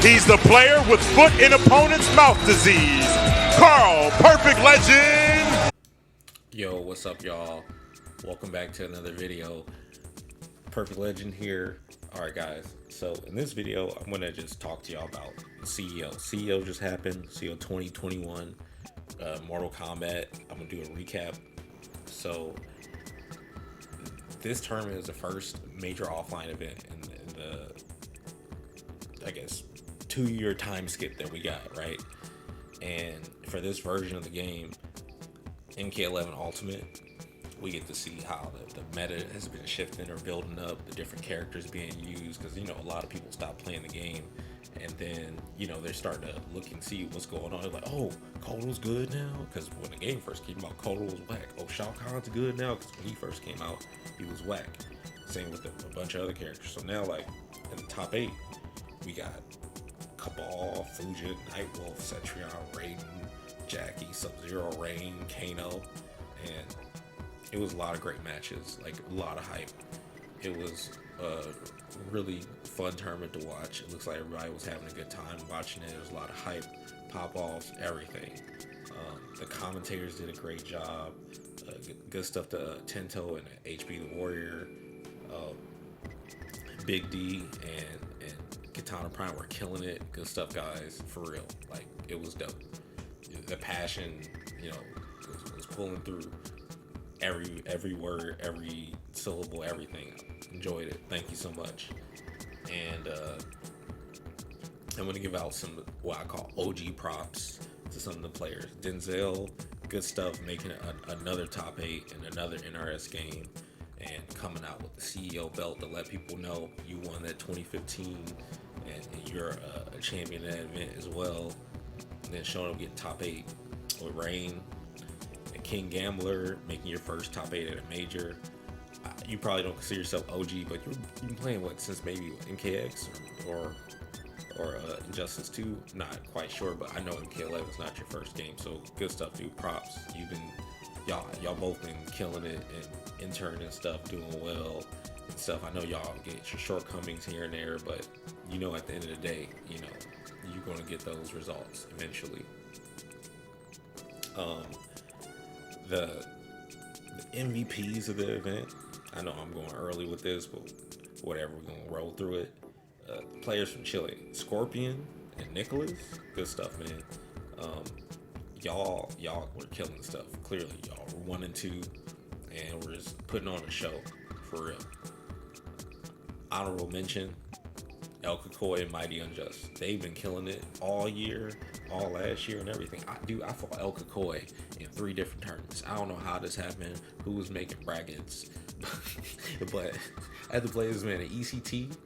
He's the player with foot in opponent's mouth disease, Carl Perfect Legend. Yo, what's up, y'all? Welcome back to another video. Perfect Legend here. Alright guys, so in this video I'm gonna just talk to y'all about the CEO just happened, CEO 2021, Mortal Kombat. I'm gonna do a recap. So this tournament is the first major offline event in the, I guess, 2-year time skip that we got, right? And for this version of the game, MK11 Ultimate, we get to see how the meta has been shifting or building up, the different characters being used, because, you know, a lot of people stop playing the game, and then, you know, they're starting to look and see what's going on. They're like, oh, Kotal's good now, because when the game first came out, Kotal was whack. Oh, Shao Kahn's good now, because when he first came out, he was whack. Same with a bunch of other characters. So now, like, in the top 8, we got Kabal, Fujin, Nightwolf, Cetrion, Raiden, Jacqui, Subzero, Raiden, Kano, and it was a lot of great matches, like a lot of hype. It was a really fun tournament to watch. It looks like everybody was having a good time watching it. There was a lot of hype, pop-offs, everything. The commentators did a great job. Good stuff to Tento and HB the Warrior, Big D and Katana Prime were killing it. Good stuff, guys, for real. Like, it was dope. The passion, you know, was pulling through. Every word, every syllable, everything. Enjoyed it. Thank you so much. And I'm gonna give out some what I call OG props to some of the players. Denzell, good stuff, making another top 8 and another NRS game, and coming out with the CEO belt to let people know you won that 2015 and you're a champion in that event as well. And then showing up getting top 8 with Rain. KingGambler, making your first top 8 at a major. You probably don't consider yourself OG, but you've been playing what since maybe MKX or Injustice 2. Not quite sure, but I know MK11 is not your first game, so good stuff, dude. Props. You've been y'all both been killing it and interning and stuff, doing well and stuff. I know y'all get your shortcomings here and there, but you know at the end of the day, you know you're gonna get those results eventually. The MVPs of the event, I know I'm going early with this, but whatever, we're gonna roll through it. Players from Chile, Scorpion and Nicolas, good stuff, man. Y'all were killing stuff. Clearly, y'all were 1 and 2, and we're just putting on a show for real. Honorable mention, ElCucuyFGC and MightyUnjust. They've been killing it all year, all last year and everything. I fought ElCucuyFGC in 3 different tournaments. I don't know how this happened, who was making brackets, but I had to play this man at ECT,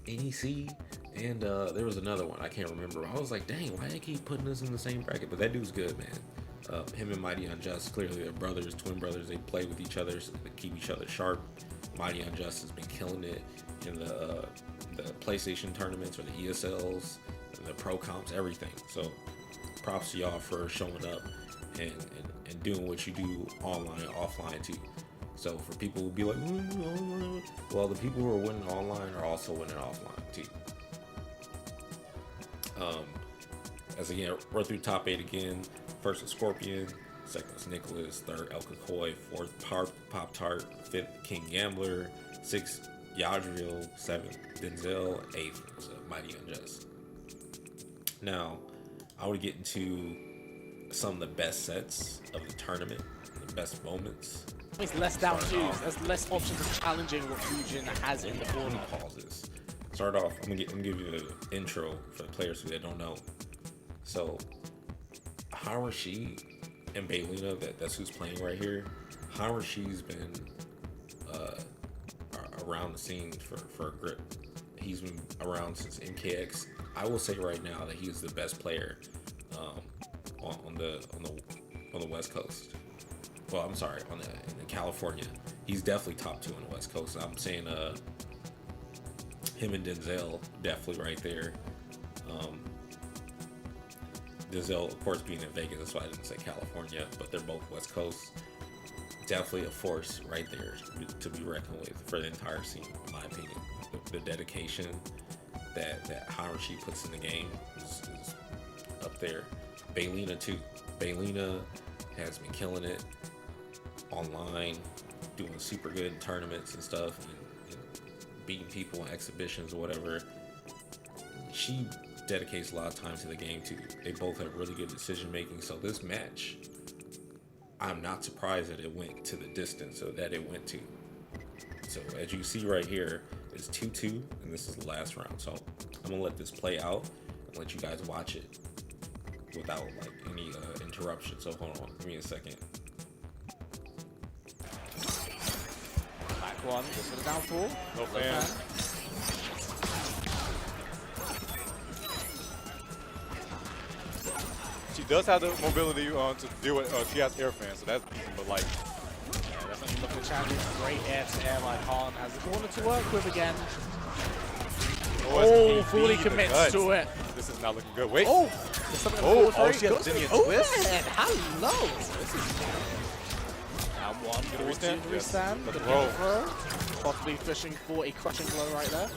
NEC, and there was another one, I can't remember. I was like, dang, why they keep putting us in the same bracket? But that dude's good, man. Him and MightyUnjust, clearly they're brothers, twin brothers. They play with each other, so they keep each other sharp. MightyUnjust has been killing it in the PlayStation tournaments or the ESLs, the pro comps, everything. So props to y'all for showing up and doing what you do online and offline too. So for people who be like, well, the people who are winning online are also winning offline too. As again, we're through top 8 again. First is Scorpion, second is Nicolas, third ElCucuyFGC, fourth Pop Tart, fifth KingGambler, sixth Yadriel, 7th Denzell, 8th was MightyUnjust. Now, I want to get into some of the best sets of the tournament, the best moments. It's less down twos. There's less options of challenging what Fujin has in the corner. Pauses. Start off. I'm gonna give you the intro for the players who don't know. So, Rashid and Baeleena, that's who's playing right here. Rashid's been around the scene for a grip. He's been around since MKX. I will say right now that he is the best player on the West Coast. Well, I'm sorry, in California. He's definitely top 2 on the West Coast. I'm saying him and Denzell definitely right there. Denzell, of course, being in Vegas, that's why I didn't say California, but they're both West Coast. Definitely a force right there to be reckoned with for the entire scene, in my opinion. The dedication, that Rashid puts in the game is up there. Baeleena too. Baeleena has been killing it online, doing super good in tournaments and stuff, and beating people in exhibitions or whatever. She dedicates a lot of time to the game too. They both have really good decision making. So this match, I'm not surprised that it went to the distance that it went to. So as you see right here, it's 2-2, and this is the last round. So I'm gonna let this play out and let you guys watch it without like any interruption. So hold on, give me a second. Back one, just for the down four. No fan. She does have the mobility to deal with. She has air fans, so that's decent. But like, Yeah, definitely look at the champion. Great air to air like Kahn has the corner to work with again. Oh, fully commits to it. This is not looking good. Wait. Oh, there's something She has a twist. Hello. This is down one. Get a restand? Restand. Yes. But Let's the roll. throw. Possibly fishing for a crushing blow right there.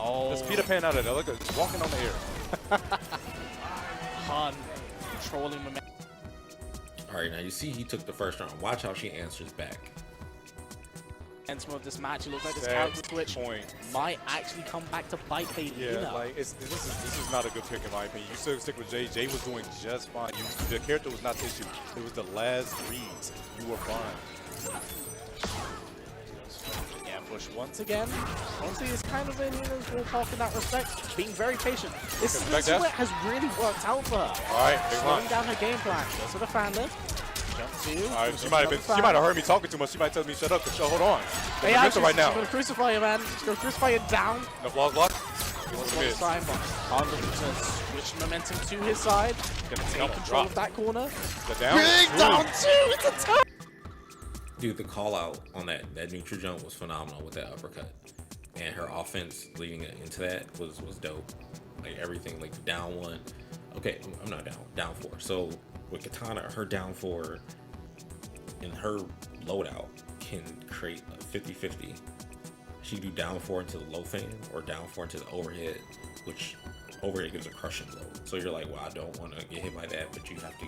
Oh. Just Peter Pan out of there. Look at walking on the air. Kahn controlling momentum. All right, now you see he took the first round. Watch how she answers back. Some of this match, it looks like this Set character switch point. might actually come back to bite Baeleena. Yeah, like this is not a good pick in my opinion. You still stick with Jay. Jay was doing just fine. The character was not the issue. It was the last reads. You were fine. Yeah, push once again. Honestly, it's kind of in ballpark in that respect. Being very patient. This back split dash. has really worked out for her. All right, big Slowing line. down her game plan. Goes to the fan lift. Jump two. All right, she might have heard me talking too much. She might tell me shut up. So hold on. Hey, I'm actually, right now. she's going to crucify you, man. She's going to crucify you down. No flaws block. One side box. Kahn looking to switch momentum to his side. Take control of that corner. The down. Big down two. It's a tough. Dude, the call out on that neutral jump was phenomenal with that uppercut, and her offense leading into that was dope. Like everything, like the down one. Okay, I'm not down four. So with Katana, her down four and her loadout can create a 50-50. She can do down four into the low fan or down four into the overhead, which overhead gives a crushing blow. So you're like, well, I don't want to get hit by that, but you have to.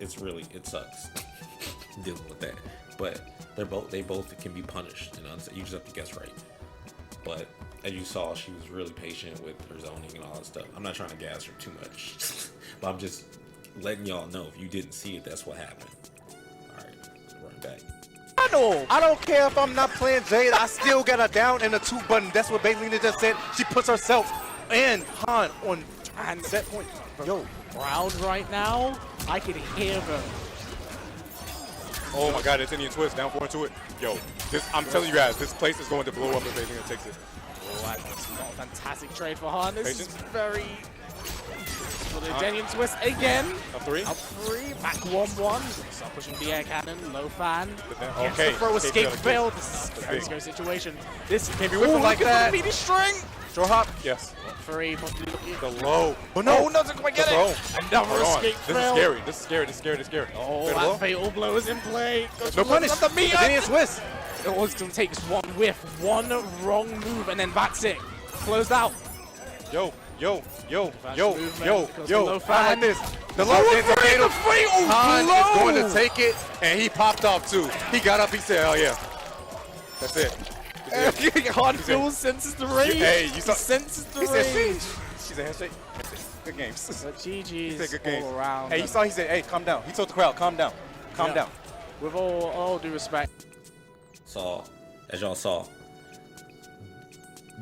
It's really, it sucks dealing with that. But they both can be punished, and you just have to guess right. But as you saw, she was really patient with her zoning and all that stuff. I'm not trying to gas her too much, but I'm just letting y'all know if you didn't see it, that's what happened. All right, run back. I don't care if I'm not playing Jade. I still got a down and a 2 button. That's what Baeleena just said. She puts herself and Kahn on set point. Yo, Round right now, I can hear them. Oh my God, it's Indian twist. Down 4 into it. Yo, I'm telling you guys, this place is going to blow up if Baeleena takes it. Oh, that's not a fantastic trade for Han. This is Patience. very... For the Denian twist again. Up 3. Up 3, back 1-1. Start pushing the air cannon, low fan. Gets Okay. the throw, escape Okay. failed. This is a big. scary situation. This Can't be whiffing like that. Meaty string. Straw hop. Yes. 3, possibly looking. The low. oh no, doesn't quite get it. Another Hold on. escape This is fail. scary. This is scary. This is scary. This is scary. Oh, Fatal that blow. fatal blow is in play. Goes No for punish. another meter. Denian twist. It always takes one whiff, one wrong move, and then that's it. Closed out. Yo. Because the low fan- Find this. The low It's a fatal. Kahn is going to take it, and he popped off too. He got up. He said, "Oh yeah, that's it." Han feels, senses the rage. Hey, you saw- He senses the He said, rage. She said, handshake. Good games. But He GG's said, good games. all around. Hey, you saw? He said, "Hey, calm down." He told the crowd, "Calm down, calm Yeah. down." With all due respect. As y'all saw,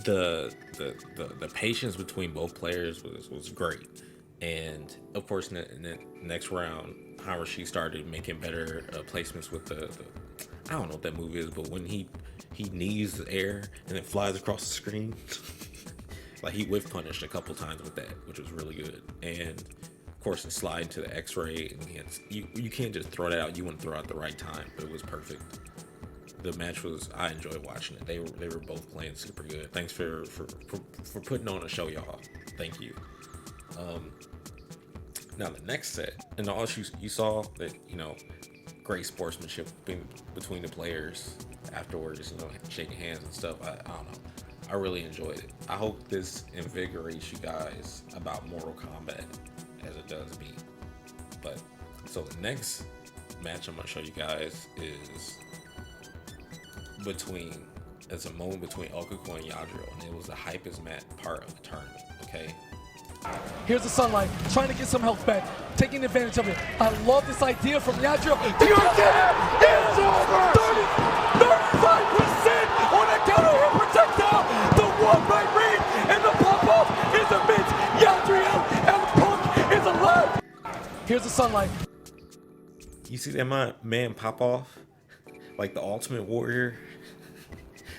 the patience between both players was great, and of course in the next round, Rashid started making better placements with the I don't know what that move is, but when he knees the air and then flies across the screen, like he whiff punished a couple times with that, which was really good. And of course, the slide to the X-ray, and you can't just throw that out. You want to throw it at the right time, but it was perfect. The match was, I enjoyed watching it. They were both playing super good. Thanks for putting on a show, y'all. Thank you. Now the next set, and all you saw that, great sportsmanship between the players afterwards, you know, shaking hands and stuff. I don't know. I really enjoyed it. I hope this invigorates you guys about Mortal Kombat as it does me. But so the next match I'm gonna show you guys is it's a moment between ElCucuy and Yadriel, and it was the Hypest match part of the tournament. Okay. Here's the sunlight, trying to get some health back, taking advantage of it. I love this idea from Yadriel. You're dead! It's over! 35% on a counter hit projectile! The one right read and the pop-off is a miss! Yadriel-el-punk is alive! Here's the sunlight. You see that man pop off? Like the Ultimate Warrior?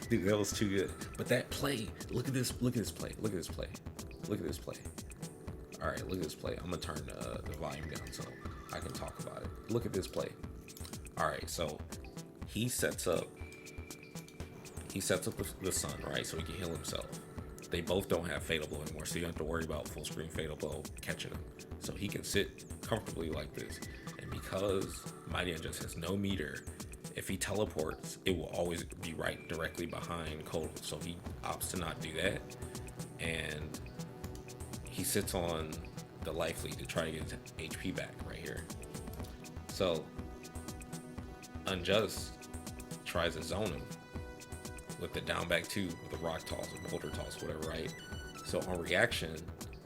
Dude, that was too good. But that play, look at this play. All right, look at this play. I'm gonna turn the volume down so I can talk about it. Look at this play. All right, so he sets up the sun, right, so he can heal himself. They both don't have Fatal Blow anymore, so you don't have to worry about full screen Fatal Blow catching him. So he can sit comfortably like this. And because MightyUnjust has no meter, if he teleports, it will always be right directly behind Kotal. So he opts to not do that. And he sits on the life lead to try to get his HP back right here. So Unjust tries to zone him with the down back 2 with the rock toss or boulder toss, whatever, right? So on reaction,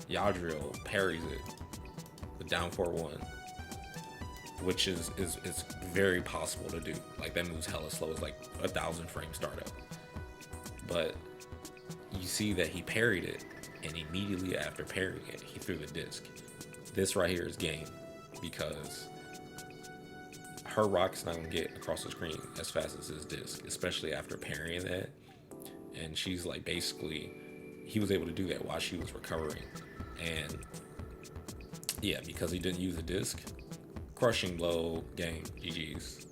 Yadriel parries it with down 4-1, which is very possible to do. Like, that move's hella slow. It's like 1,000 frame startup. But you see that he parried it, and immediately after parrying it, he threw the disc. This right here is game, because her rock's not gonna get across the screen as fast as his disc, especially after parrying that. And she's like, basically, he was able to do that while she was recovering. And yeah, because he didn't use the disc, crushing blow, game, GG's.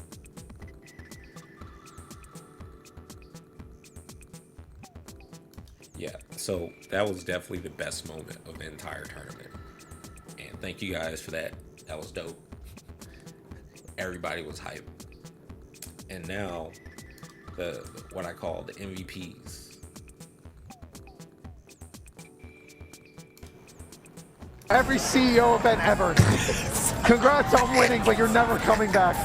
Yeah, so that was definitely the best moment of the entire tournament. And thank you guys for that. That was dope. Everybody was hyped. And now, what I call the MVPs. Every CEO event ever. Congrats on winning, but you're never coming back.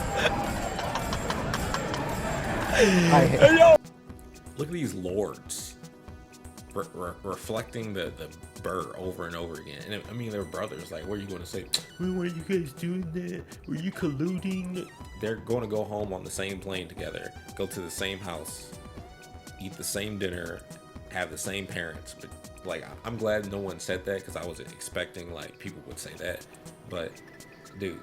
Look at these lords reflecting the burr over and over again. And I mean, they're brothers. Like, what are you going to say? Well, why are you guys doing that? Were you colluding? They're going to go home on the same plane together, go to the same house, eat the same dinner, have the same parents. But like, I'm glad no one said that, because I was expecting like people would say that. But dude,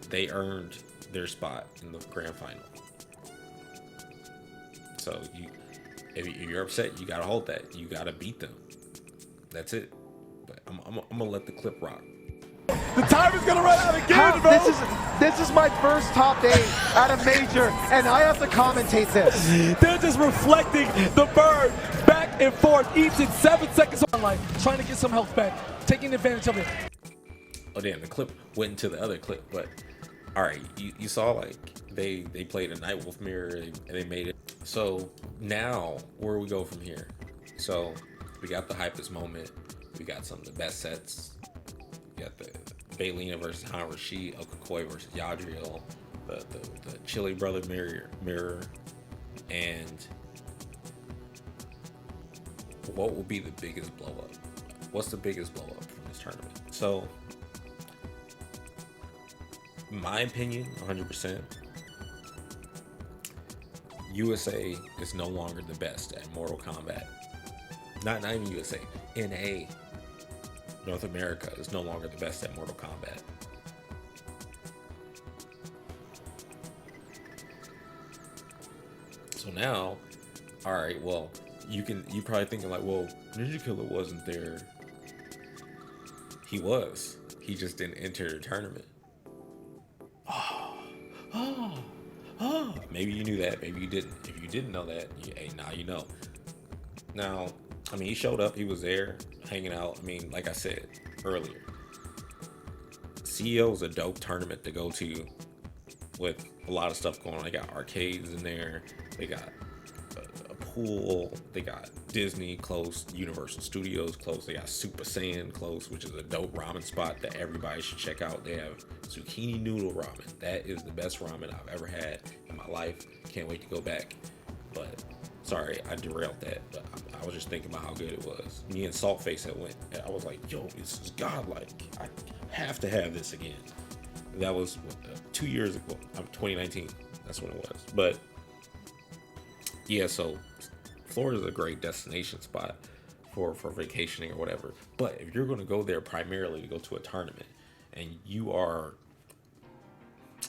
they earned their spot in the grand final. So if you're upset, you gotta hold that. You gotta beat them. That's it. But I'm gonna let the clip rock. The time is gonna run out again, bro. This is my first top 8 at a major, and I have to commentate this. They're just reflecting the bird back and forth, each in 7 seconds on life, trying to get some health back, taking advantage of it. Oh damn, the clip went into the other clip. But all right, you saw like they played a Nightwolf mirror and they made it. So now where we go from here? So we got the Hypest moment. We got some of the best sets. We got the Baeleena versus Rashid, ElCucuyFGC versus Yadriel, the Chile brother mirror, and what will be the biggest blow up? What's the biggest blow up from this tournament? So, in my opinion, 100%, USA is no longer the best at Mortal Kombat. Not even USA, NA. North America is no longer the best at Mortal Kombat. So now, all right, well, you probably thinking like, well, Ninja Killer wasn't there. He was. He just didn't enter the tournament. Maybe you knew that. Maybe you didn't. If you didn't know that, hey, now you know. Now, I mean, he showed up. He was there, hanging out. I mean, like I said earlier, CEO is a dope tournament to go to with a lot of stuff going on. They got arcades in there. They got a pool. They got Disney close, Universal Studios close. They got Super Saiyan close, which is a dope ramen spot that everybody should check out. They have zucchini noodle ramen. That is the best ramen I've ever had in my life. Can't wait to go back. But sorry, I derailed that. But I was just thinking about how good it was. Me and Saltface had went, and I was like, yo, this is godlike. I have to have this again. That was 2 years ago. 2019. That's when it was. But yeah, so Florida is a great destination spot for vacationing or whatever. But if you're going to go there primarily to go to a tournament, and you are,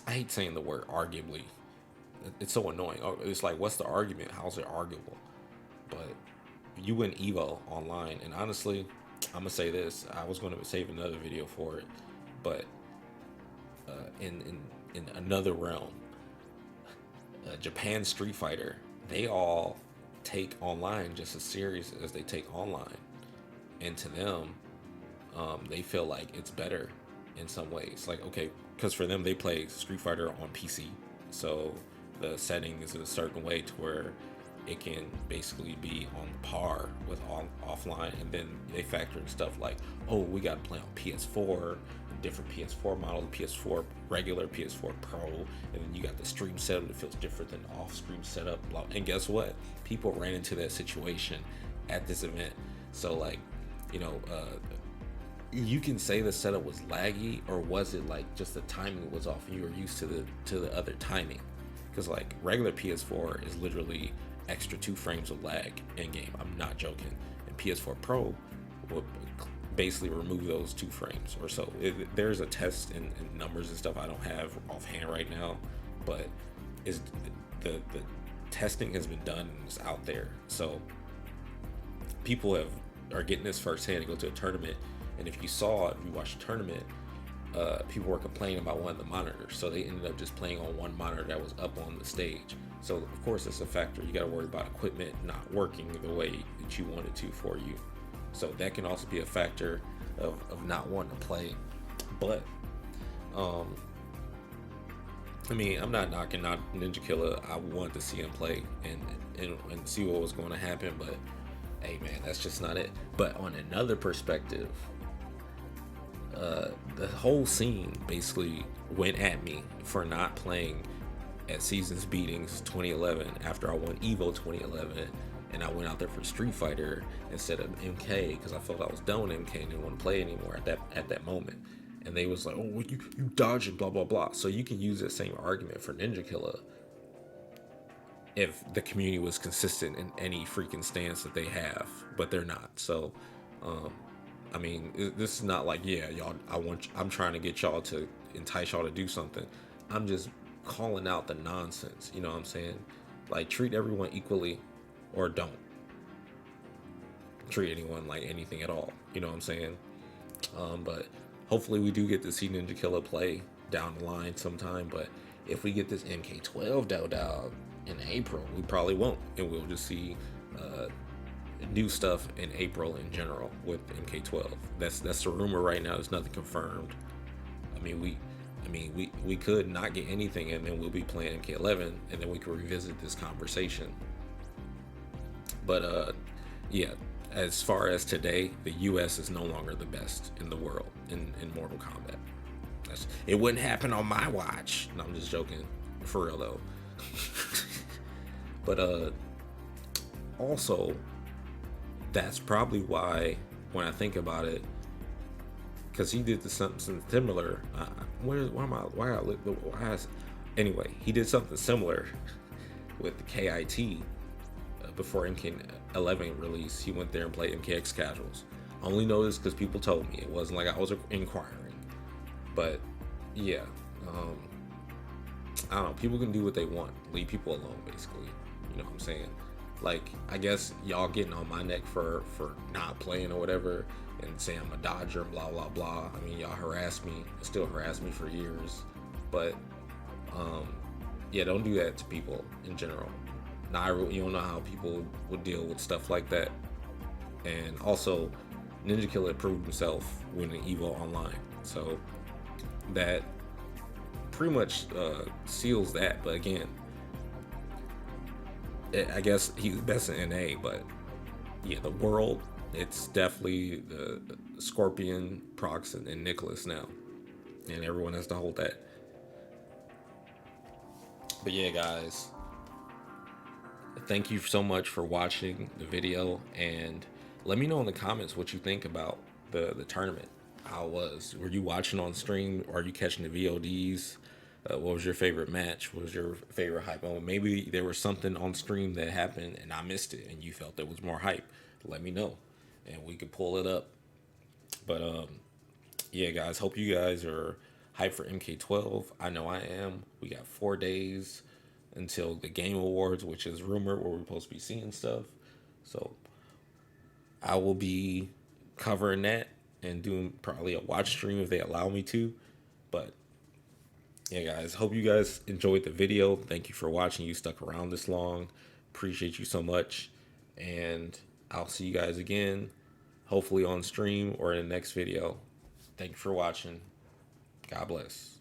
I hate saying the word arguably. It's so annoying. It's like, what's the argument? How's it arguable? But you win Evo online, and honestly, I'm gonna say this. I was going to save another video for it, but in another realm, Japan Street Fighter, they all take online just as serious as they take online, and to them, they feel like it's better in some ways. Like, okay, because for them, they play Street Fighter on PC, so the setting is a certain way to where it can basically be on par with offline, and then they factor in stuff like, oh, we got to play on PS4, different PS4 model, PS4 regular, PS4 Pro, and then you got the stream setup that feels different than off-stream setup. Blah. And guess what? People ran into that situation at this event. So like, you know, you can say the setup was laggy, or was it like just the timing was off and you were used to the other timing? Because like regular PS4 is literally extra 2 frames of lag in game. I'm not joking. And PS4 Pro will basically remove those 2 frames or so. There's a test in numbers and stuff I don't have offhand right now, but is the testing has been done and it's out there. So people are getting this firsthand to go to a tournament, and if you saw it, if you watched the tournament, people were complaining about one of the monitors, so they ended up just playing on one monitor that was up on the stage. So of course it's a factor. You got to worry about equipment not working the way that you want it to for you. So that can also be a factor of not wanting to play. But I mean, I'm not knocking not Ninja Killer. I wanted to see him play and see what was going to happen, but hey man, that's just not it. But on another perspective, the whole scene basically went at me for not playing at Seasons Beatings 2011 after I won Evo 2011, and I went out there for Street Fighter instead of MK because I felt I was done with MK and didn't want to play anymore at that moment. And they was like, oh, you dodging, blah blah blah. So you can use that same argument for Ninja Killer if the community was consistent in any freaking stance that they have, but they're not. So I mean, this is not like, yeah, y'all, I'm trying to get y'all to entice y'all to do something. I'm just calling out the nonsense, you know what I'm saying? Like, treat everyone equally, or don't treat anyone like anything at all, you know what I'm saying? But hopefully we do get to see Ninja Killer play down the line sometime. But if we get this MK12 down in April, we probably won't, and we'll just see new stuff in April in general with MK12. That's the rumor right now. There's nothing confirmed. I mean, we could not get anything, and then we'll be playing MK11, and then we can revisit this conversation. But yeah, as far as today, the US is no longer the best in the world in Mortal Kombat. It wouldn't happen on my watch. No, I'm just joking, for real though. But also, that's probably why, when I think about it, because he did something similar. Anyway, he did something similar with the KIT before MK11 release. He went there and played MKX Casuals. I only know this because people told me. It wasn't like I was inquiring. But yeah, I don't know. People can do what they want. Leave people alone, basically. You know what I'm saying? Like, I guess y'all getting on my neck for not playing or whatever, and saying I'm a dodger and blah blah blah. I mean, y'all harass me, still harass me for years, but yeah, don't do that to people in general. You don't know how people would deal with stuff like that. And also, Ninja Killer proved himself winning Evo online, so that pretty much seals that. But again, I guess he's best in NA, but yeah, the world, it's definitely the Scorpionprocs and Nicolas now, and everyone has to hold that. But yeah, guys, thank you so much for watching the video, and let me know in the comments what you think about the tournament. How it was? Were you watching on stream? Or are you catching the VODs? What was your favorite match? What was your favorite hype moment? Maybe there was something on stream that happened and I missed it and you felt there was more hype. Let me know and we could pull it up. But yeah, guys, hope you guys are hyped for MK12. I know I am. We got 4 days until the Game Awards, which is rumored where we're supposed to be seeing stuff. So I will be covering that and doing probably a watch stream if they allow me to. But yeah, guys, hope you guys enjoyed the video. Thank you for watching. You stuck around this long. Appreciate you so much. And I'll see you guys again, hopefully on stream or in the next video. Thank you for watching. God bless.